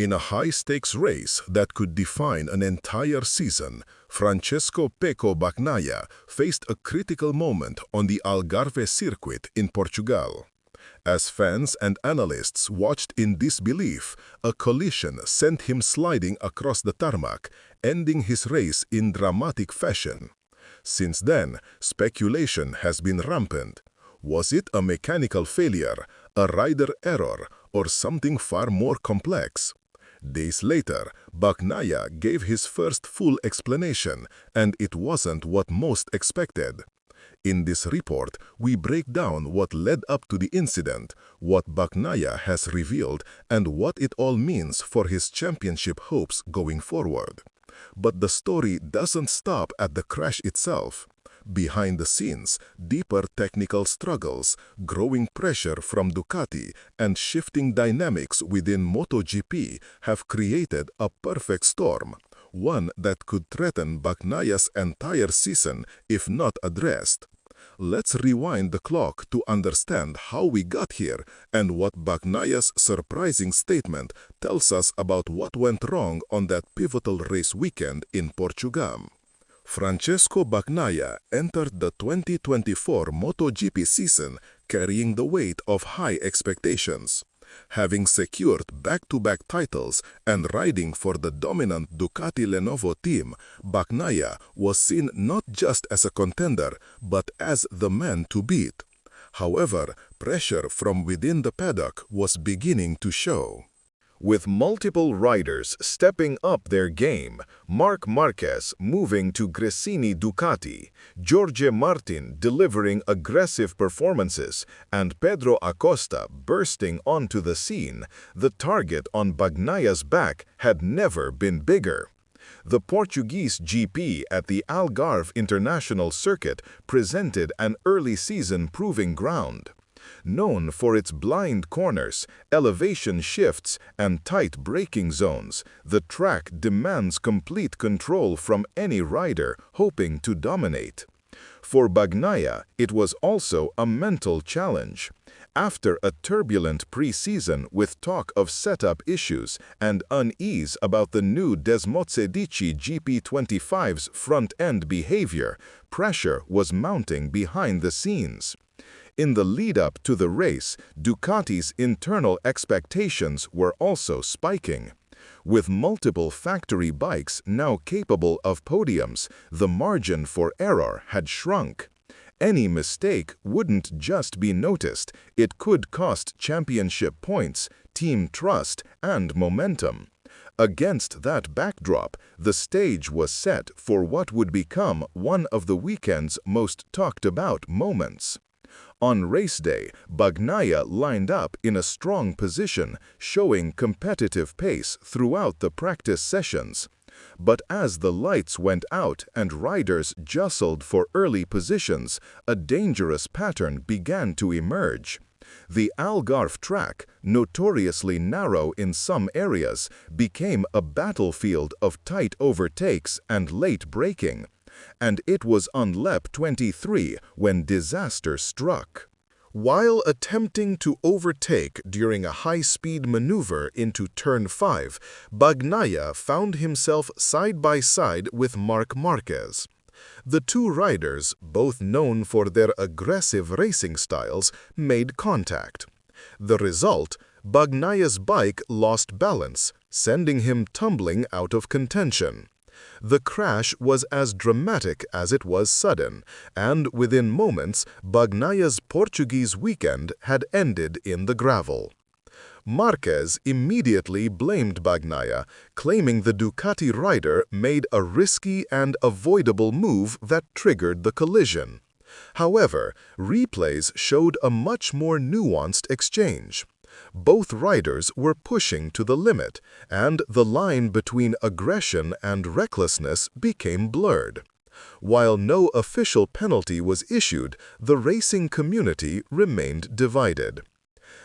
In a high-stakes race that could define an entire season, Pecco Bagnaia faced a critical moment on the Algarve circuit in Portugal. As fans and analysts watched in disbelief, a collision sent him sliding across the tarmac, ending his race in dramatic fashion. Since then, speculation has been rampant. Was it a mechanical failure, a rider error, or something far more complex? Days later, Bagnaia gave his first full explanation, and it wasn't what most expected. In this report, we break down what led up to the incident, what Bagnaia has revealed, and what it all means for his championship hopes going forward. But the story doesn't stop at the crash itself. Behind the scenes, deeper technical struggles, growing pressure from Ducati, and shifting dynamics within MotoGP have created a perfect storm, one that could threaten Bagnaia's entire season if not addressed. Let's rewind the clock to understand how we got here and what Bagnaia's surprising statement tells us about what went wrong on that pivotal race weekend in Portugal. Pecco Bagnaia entered the 2024 MotoGP season carrying the weight of high expectations. Having secured back-to-back titles and riding for the dominant Ducati Lenovo team, Bagnaia was seen not just as a contender, but as the man to beat. However, pressure from within the paddock was beginning to show. With multiple riders stepping up their game, Marc Marquez moving to Gresini Ducati, Jorge Martin delivering aggressive performances, and Pedro Acosta bursting onto the scene, the target on Bagnaia's back had never been bigger. The Portuguese GP at the Algarve International Circuit presented an early season proving ground. Known for its blind corners, elevation shifts, and tight braking zones, the track demands complete control from any rider hoping to dominate. For Bagnaia, it was also a mental challenge. After a turbulent pre-season with talk of setup issues and unease about the new Ducati GP25's front-end behavior, pressure was mounting behind the scenes. In the lead-up to the race, Ducati's internal expectations were also spiking. With multiple factory bikes now capable of podiums, the margin for error had shrunk. Any mistake wouldn't just be noticed, it could cost championship points, team trust, and momentum. Against that backdrop, the stage was set for what would become one of the weekend's most talked-about moments. On race day, Bagnaia lined up in a strong position, showing competitive pace throughout the practice sessions. But as the lights went out and riders jostled for early positions, a dangerous pattern began to emerge. The Algarve track, notoriously narrow in some areas, became a battlefield of tight overtakes and late braking. And it was on lap 23 when disaster struck. While attempting to overtake during a high-speed maneuver into Turn 5, Bagnaia found himself side by side with Marc Marquez. The two riders, both known for their aggressive racing styles, made contact. The result? Bagnaia's bike lost balance, sending him tumbling out of contention. The crash was as dramatic as it was sudden, and within moments, Bagnaia's Portuguese weekend had ended in the gravel. Marquez immediately blamed Bagnaia, claiming the Ducati rider made a risky and avoidable move that triggered the collision. However, replays showed a much more nuanced exchange. Both riders were pushing to the limit, and the line between aggression and recklessness became blurred. While no official penalty was issued, the racing community remained divided.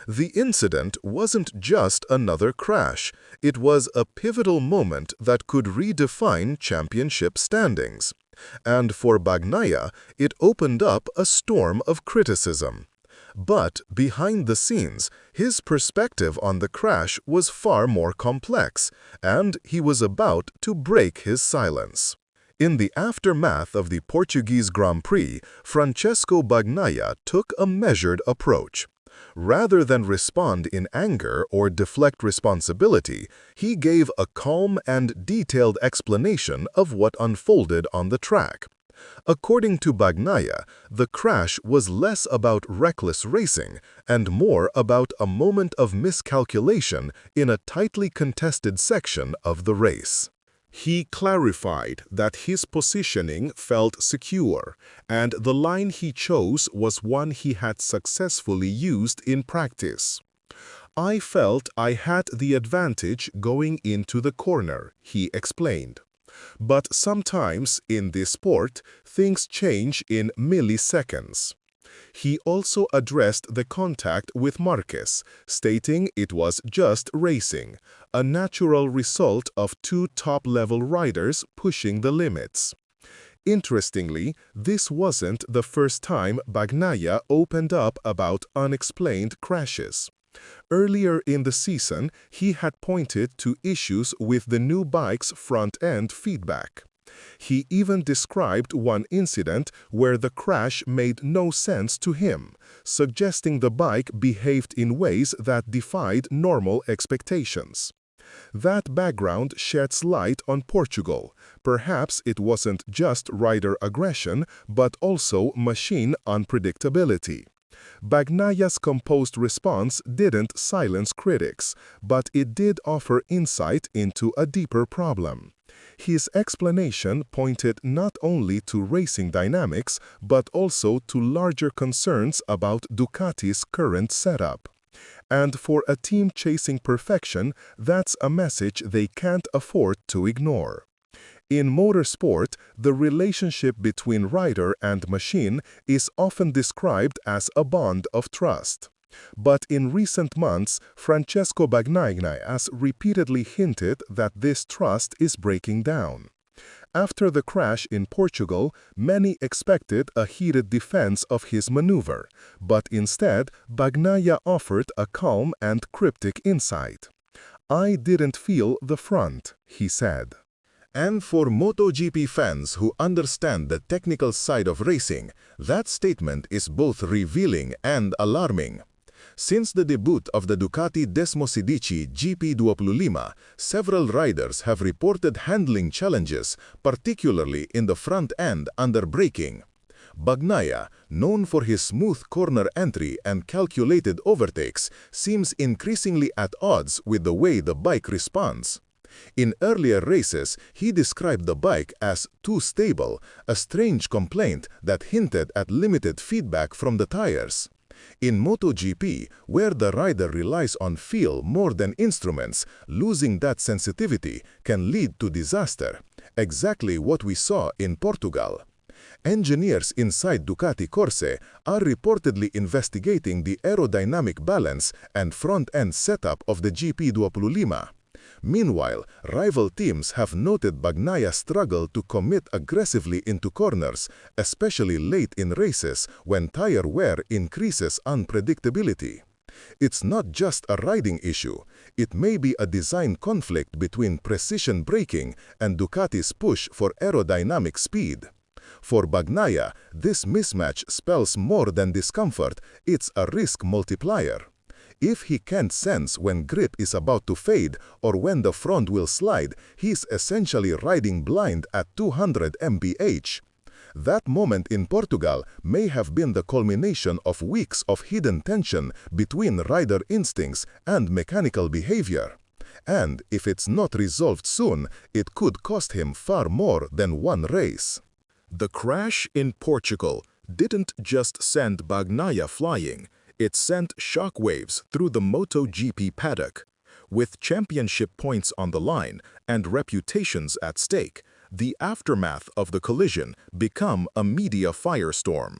The incident wasn't just another crash, it was a pivotal moment that could redefine championship standings. And for Bagnaia, it opened up a storm of criticism. But behind the scenes, his perspective on the crash was far more complex, and he was about to break his silence. In the aftermath of the Portuguese Grand Prix, Pecco Bagnaia took a measured approach. Rather than respond in anger or deflect responsibility, he gave a calm and detailed explanation of what unfolded on the track. According to Bagnaia, the crash was less about reckless racing and more about a moment of miscalculation in a tightly contested section of the race. He clarified that his positioning felt secure, and the line he chose was one he had successfully used in practice. "I felt I had the advantage going into the corner," he explained. But sometimes, in this sport, things change in milliseconds. He also addressed the contact with Marquez, stating it was just racing, a natural result of two top-level riders pushing the limits. Interestingly, this wasn't the first time Bagnaia opened up about unexplained crashes. Earlier in the season, he had pointed to issues with the new bike's front-end feedback. He even described one incident where the crash made no sense to him, suggesting the bike behaved in ways that defied normal expectations. That background sheds light on Portugal. Perhaps it wasn't just rider aggression, but also machine unpredictability. Bagnaia's composed response didn't silence critics, but it did offer insight into a deeper problem. His explanation pointed not only to racing dynamics, but also to larger concerns about Ducati's current setup. And for a team chasing perfection, that's a message they can't afford to ignore. In motorsport, the relationship between rider and machine is often described as a bond of trust. But in recent months, Pecco Bagnaia has repeatedly hinted that this trust is breaking down. After the crash in Portugal, many expected a heated defense of his maneuver, but instead, Bagnaia offered a calm and cryptic insight. "I didn't feel the front," he said. And for MotoGP fans who understand the technical side of racing, that statement is both revealing and alarming. Since the debut of the Ducati GP25, several riders have reported handling challenges, particularly in the front end under braking. Bagnaia, known for his smooth corner entry and calculated overtakes, seems increasingly at odds with the way the bike responds. In earlier races, he described the bike as too stable, a strange complaint that hinted at limited feedback from the tires. In MotoGP, where the rider relies on feel more than instruments, losing that sensitivity can lead to disaster, exactly what we saw in Portugal. Engineers inside Ducati Corse are reportedly investigating the aerodynamic balance and front-end setup of the GP25. Meanwhile, rival teams have noted Bagnaia's struggle to commit aggressively into corners, especially late in races when tire wear increases unpredictability. It's not just a riding issue. It may be a design conflict between precision braking and Ducati's push for aerodynamic speed. For Bagnaia, this mismatch spells more than discomfort, it's a risk multiplier. If he can't sense when grip is about to fade or when the front will slide, he's essentially riding blind at 200 mph. That moment in Portugal may have been the culmination of weeks of hidden tension between rider instincts and mechanical behavior. And if it's not resolved soon, it could cost him far more than one race. The crash in Portugal didn't just send Bagnaia flying. It sent shockwaves through the MotoGP paddock. With championship points on the line and reputations at stake, the aftermath of the collision became a media firestorm.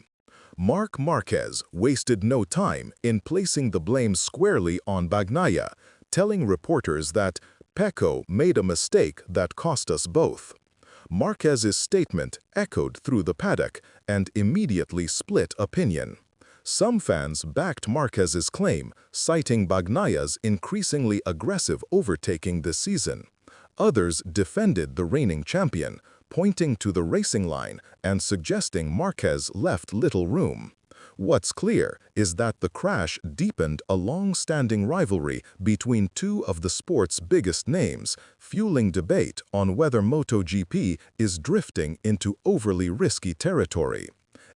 Marc Marquez wasted no time in placing the blame squarely on Bagnaia, telling reporters that Pecco made a mistake that cost us both. Marquez's statement echoed through the paddock and immediately split opinion. Some fans backed Marquez's claim, citing Bagnaia's increasingly aggressive overtaking this season. Others defended the reigning champion, pointing to the racing line and suggesting Marquez left little room. What's clear is that the crash deepened a long-standing rivalry between two of the sport's biggest names, fueling debate on whether MotoGP is drifting into overly risky territory.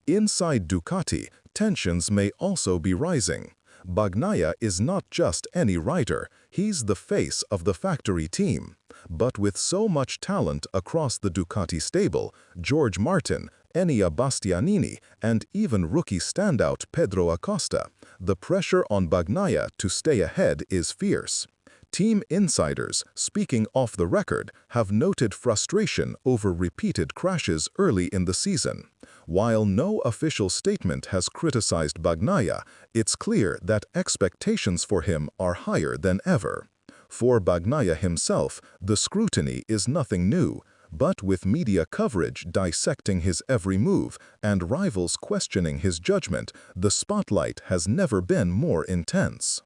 Inside Ducati, tensions may also be rising. Bagnaia is not just any rider, he's the face of the factory team. But with so much talent across the Ducati stable, George Martin, Enea Bastianini, and even rookie standout Pedro Acosta, the pressure on Bagnaia to stay ahead is fierce. Team insiders, speaking off the record, have noted frustration over repeated crashes early in the season. While no official statement has criticized Bagnaia, it's clear that expectations for him are higher than ever. For Bagnaia himself, the scrutiny is nothing new, but with media coverage dissecting his every move and rivals questioning his judgment, the spotlight has never been more intense.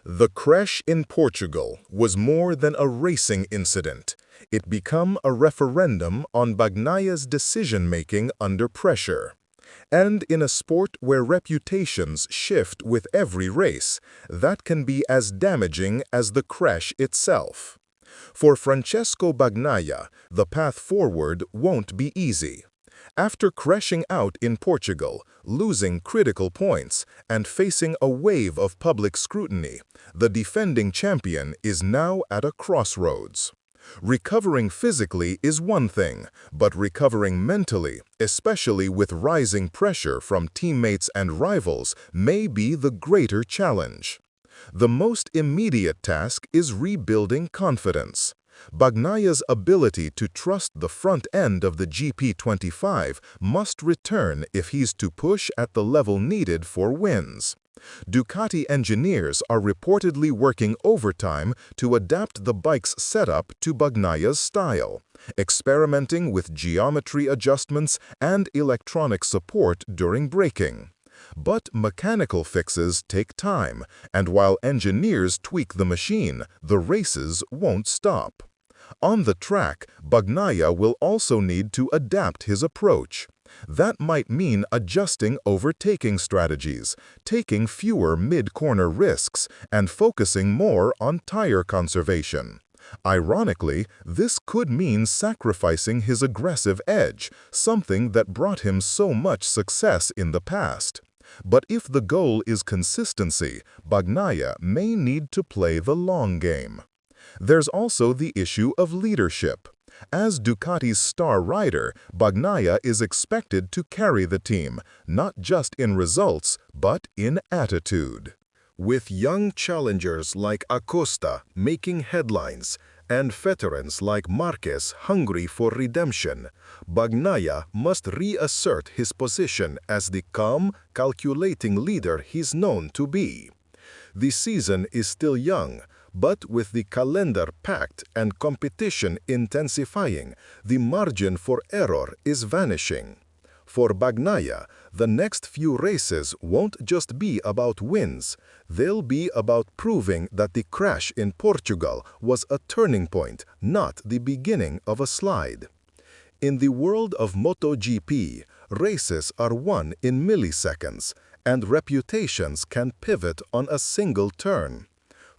The crash in Portugal was more than a racing incident. It became a referendum on Bagnaia's decision-making under pressure. And in a sport where reputations shift with every race, that can be as damaging as the crash itself. For Francesco Bagnaia, the path forward won't be easy. After crashing out in Portugal, losing critical points, and facing a wave of public scrutiny, the defending champion is now at a crossroads. Recovering physically is one thing, but recovering mentally, especially with rising pressure from teammates and rivals, may be the greater challenge. The most immediate task is rebuilding confidence. Bagnaia's ability to trust the front end of the GP25 must return if he's to push at the level needed for wins. Ducati engineers are reportedly working overtime to adapt the bike's setup to Bagnaia's style, experimenting with geometry adjustments and electronic support during braking. But mechanical fixes take time, and while engineers tweak the machine, the races won't stop. On the track, Bagnaia will also need to adapt his approach. That might mean adjusting overtaking strategies, taking fewer mid-corner risks, and focusing more on tire conservation. Ironically, this could mean sacrificing his aggressive edge, something that brought him so much success in the past. But if the goal is consistency, Bagnaia may need to play the long game. There's also the issue of leadership. As Ducati's star rider, Bagnaia is expected to carry the team, not just in results, but in attitude. With young challengers like Acosta making headlines, and veterans like Marquez hungry for redemption, Bagnaia must reassert his position as the calm, calculating leader he's known to be. The season is still young, but with the calendar packed and competition intensifying, the margin for error is vanishing. For Bagnaia, the next few races won't just be about wins. They'll be about proving that the crash in Portugal was a turning point, not the beginning of a slide. In the world of MotoGP, races are won in milliseconds, and reputations can pivot on a single turn.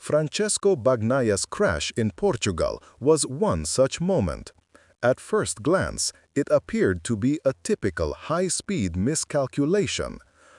Francesco Bagnaia's crash in Portugal was one such moment. At first glance, it appeared to be a typical high-speed miscalculation,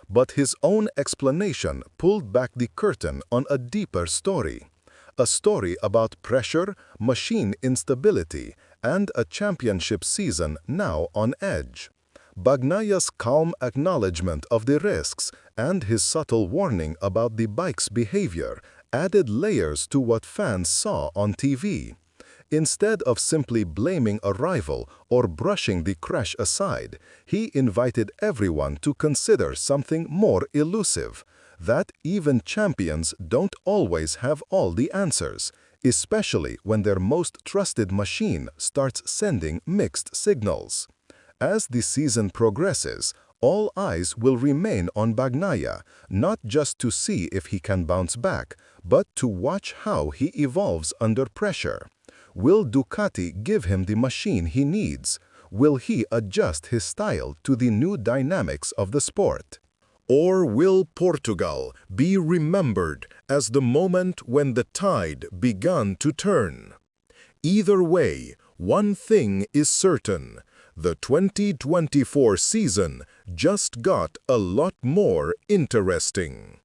but his own explanation pulled back the curtain on a deeper story. A story about pressure, machine instability, and a championship season now on edge. Bagnaia's calm acknowledgement of the risks and his subtle warning about the bike's behavior added layers to what fans saw on TV. Instead of simply blaming a rival or brushing the crash aside, he invited everyone to consider something more elusive, that even champions don't always have all the answers, especially when their most trusted machine starts sending mixed signals. As the season progresses, All eyes will remain on Bagnaia, not just to see if he can bounce back, but to watch how he evolves under pressure. Will Ducati give him the machine he needs? Will he adjust his style to the new dynamics of the sport? Or will Portugal be remembered as the moment when the tide began to turn? Either way, one thing is certain: the 2024 season just got a lot more interesting.